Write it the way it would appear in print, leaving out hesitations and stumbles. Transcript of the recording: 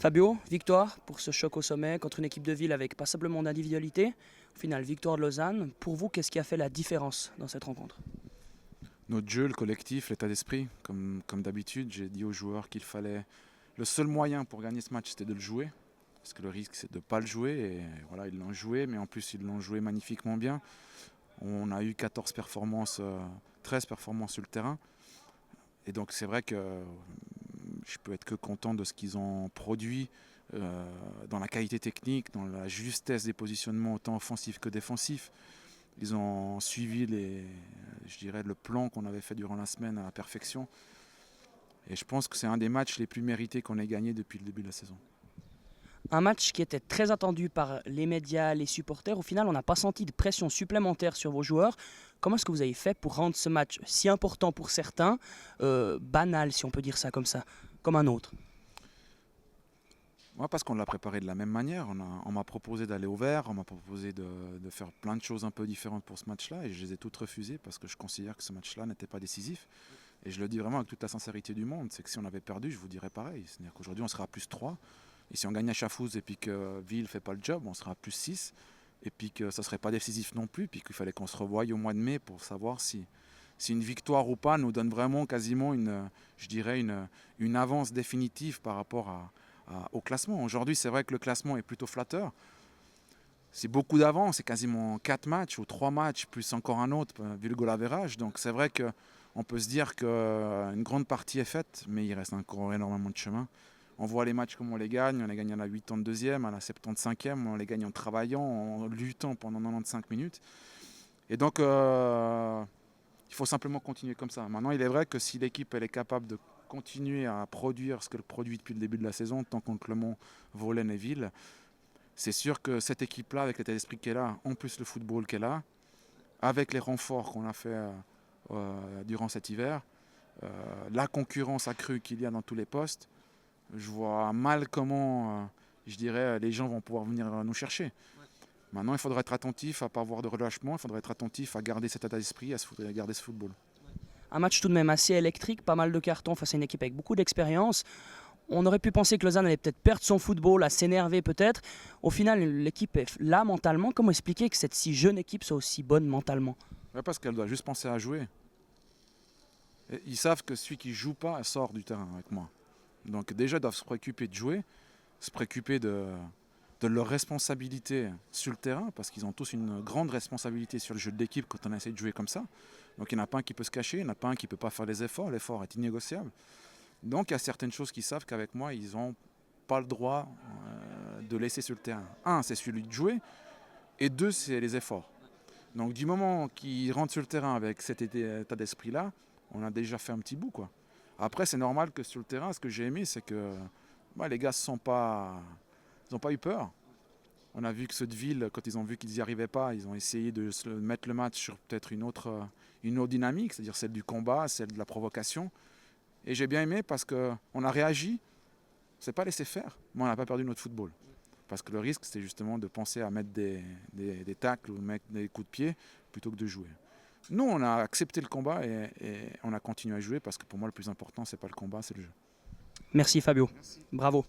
Fabio, victoire pour ce choc au sommet contre une équipe de ville avec passablement d'individualité. Au final, victoire de Lausanne. Pour vous, qu'est-ce qui a fait la différence dans cette rencontre? Notre jeu, le collectif, l'état d'esprit. Comme d'habitude, j'ai dit aux joueurs qu'il fallait. Le seul moyen pour gagner ce match, c'était de le jouer. Parce que le risque, c'est de ne pas le jouer. Et voilà, ils l'ont joué, mais en plus, ils l'ont joué magnifiquement bien. On a eu 14 performances, 13 performances sur le terrain. Et donc, c'est vrai que je peux être que content de ce qu'ils ont produit dans la qualité technique, dans la justesse des positionnements, autant offensifs que défensifs. Ils ont suivi je dirais, le plan qu'on avait fait durant la semaine à la perfection. Et je pense que c'est un des matchs les plus mérités qu'on ait gagné depuis le début de la saison. Un match qui était très attendu par les médias, les supporters. Au final, on n'a pas senti de pression supplémentaire sur vos joueurs. Comment est-ce que vous avez fait pour rendre ce match si important pour certains, banal si on peut dire ça comme un autre? Moi, parce qu'on l'a préparé de la même manière. On m'a proposé d'aller au vert, on m'a proposé de faire plein de choses un peu différentes pour ce match-là. Et je les ai toutes refusées parce que je considère que ce match-là n'était pas décisif. Et je le dis vraiment avec toute la sincérité du monde. C'est que si on avait perdu, je vous dirais pareil. C'est-à-dire qu'aujourd'hui, on sera à plus 3. Et si on gagne à Chafouz et puis que Ville ne fait pas le job, on sera à plus 6. Et puis que ça ne serait pas décisif non plus. Puis qu'il fallait qu'on se revoie au mois de mai pour savoir si une victoire ou pas nous donne vraiment quasiment je dirais une avance définitive par rapport au classement. Aujourd'hui, c'est vrai que le classement est plutôt flatteur. C'est beaucoup d'avance, c'est quasiment 4 matchs ou 3 matchs, plus encore un autre, vu le goal average. Donc c'est vrai qu'on peut se dire qu'une grande partie est faite, mais il reste encore énormément de chemin. On voit les matchs comme on les gagne à la 82e, à la 75e, on les gagne en travaillant, en luttant pendant 95 minutes. Et donc il faut simplement continuer comme ça. Maintenant, il est vrai que si l'équipe elle est capable de continuer à produire ce qu'elle produit depuis le début de la saison, tant contre Le Mans, Vaulnes et Ville, c'est sûr que cette équipe-là, avec l'état d'esprit qu'elle a, en plus le football qu'elle a, avec les renforts qu'on a fait durant cet hiver, la concurrence accrue qu'il y a dans tous les postes, je vois mal comment, je dirais, les gens vont pouvoir venir nous chercher. Maintenant, il faudra être attentif à ne pas avoir de relâchement, il faudra être attentif à garder cet état d'esprit, à garder ce football. Un match tout de même assez électrique, pas mal de cartons face à une équipe avec beaucoup d'expérience. On aurait pu penser que Lausanne allait peut-être perdre son football, à s'énerver peut-être. Au final, l'équipe est là mentalement. Comment expliquer que cette si jeune équipe soit aussi bonne mentalement? Ouais, parce qu'elle doit juste penser à jouer. Et ils savent que celui qui ne joue pas sort du terrain avec moi. Donc déjà, ils doivent se préoccuper de jouer, se préoccuper de leur responsabilité sur le terrain, parce qu'ils ont tous une grande responsabilité sur le jeu de l'équipe quand on essaie de jouer comme ça. Donc il n'y en a pas un qui peut se cacher, il n'y en a pas un qui ne peut pas faire les efforts. L'effort est innégociable. Donc il y a certaines choses qu'ils savent qu'avec moi, ils n'ont pas le droit de laisser sur le terrain. Un, c'est celui de jouer, et deux, c'est les efforts. Donc du moment qu'ils rentrent sur le terrain avec cet état d'esprit-là, on a déjà fait un petit bout, quoi. Après, c'est normal que sur le terrain, ce que j'ai aimé, c'est que les gars ils n'ont pas eu peur. On a vu que ceux de Ville, quand ils ont vu qu'ils n'y arrivaient pas, ils ont essayé de mettre le match sur peut-être une autre dynamique, c'est-à-dire celle du combat, celle de la provocation. Et j'ai bien aimé parce qu'on a réagi, on s'est pas laissé faire, mais on n'a pas perdu notre football. Parce que le risque, c'était justement de penser à mettre des tacles ou mettre des coups de pied plutôt que de jouer. Nous, on a accepté le combat et on a continué à jouer parce que pour moi, le plus important, c'est pas le combat, c'est le jeu. Merci Fabio. Merci. Bravo.